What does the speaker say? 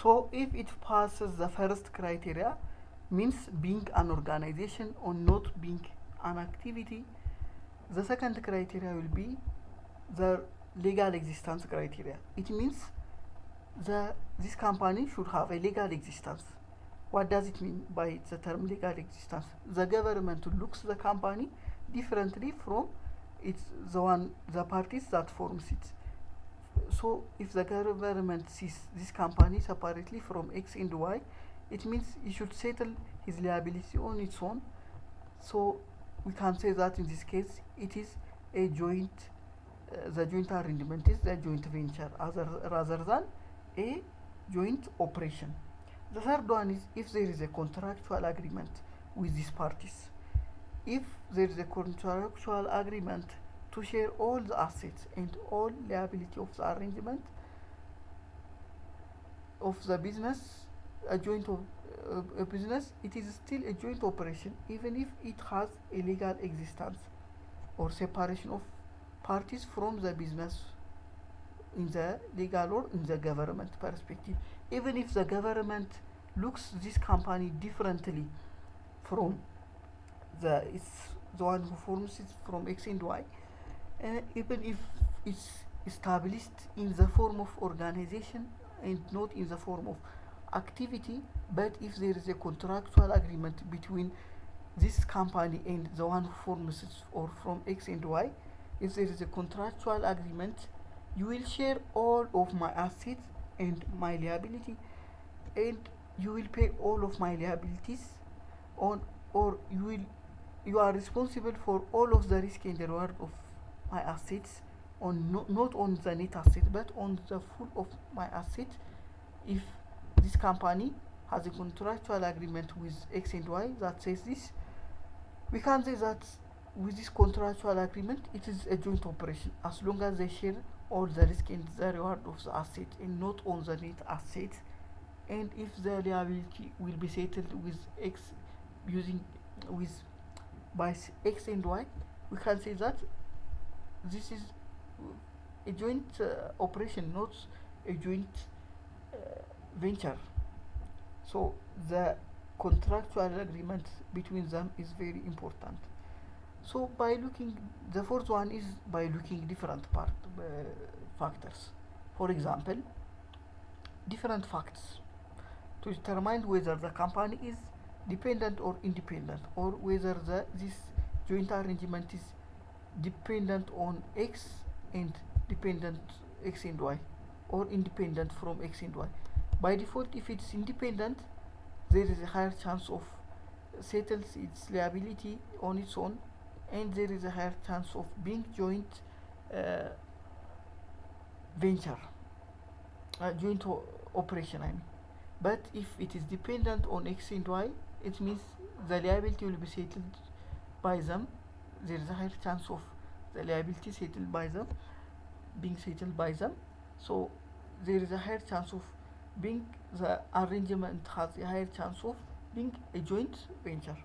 So if it passes the first criteria, means being an organization or not being an activity, the second criteria will be the legal existence criteria. It means this company should have a legal existence. What does it mean by the term legal existence? The government looks the company differently from the parties that forms it. So if the government sees this company separately from X and Y, it means he should settle his liability on its own. So we can say that in this case it is a joint, the joint arrangement is the joint venture rather than a joint operation. The third one is if there is a contractual agreement with these parties. If there is a contractual agreement to share all the assets and all liability of the arrangement of the business, a joint a business, it is still a joint operation even if it has a legal existence or separation of parties from the business in the legal or in the government perspective. Even if the government looks this company differently from the one who forms it from X and Y, even if it's established in the form of organization and not in the form of activity, but if there is a contractual agreement between this company and the one who forms it or from X and Y, if there is a contractual agreement, you will share all of my assets and my liability, and you will pay all of my liabilities on, or you are responsible for all of the risk and the reward of my assets on not on the net asset but on the full of my asset. If this company has a contractual agreement with X and Y that says this, we can say that with this contractual agreement it is a joint operation as long as they share all the risk and the reward of the asset and not on the net asset. And if the liability will be settled with X using with by X and Y, we can say that this is a joint operation, not a joint venture. So the contractual agreement between them is very important. So by looking, the fourth one is by looking different factors. For example, different facts to determine whether the company is dependent or independent, or whether this joint arrangement is dependent on X and dependent X and Y, or independent from X and Y. By default, if it's independent, there is a higher chance of settles its liability on its own, and there is a higher chance of being joint venture, joint operation. I mean, but if it is dependent on X and Y, it means the liability will be settled by them. There is a higher chance of the liability settled by them, being settled by them. So there is a higher chance of being, the arrangement has a higher chance of being a joint venture.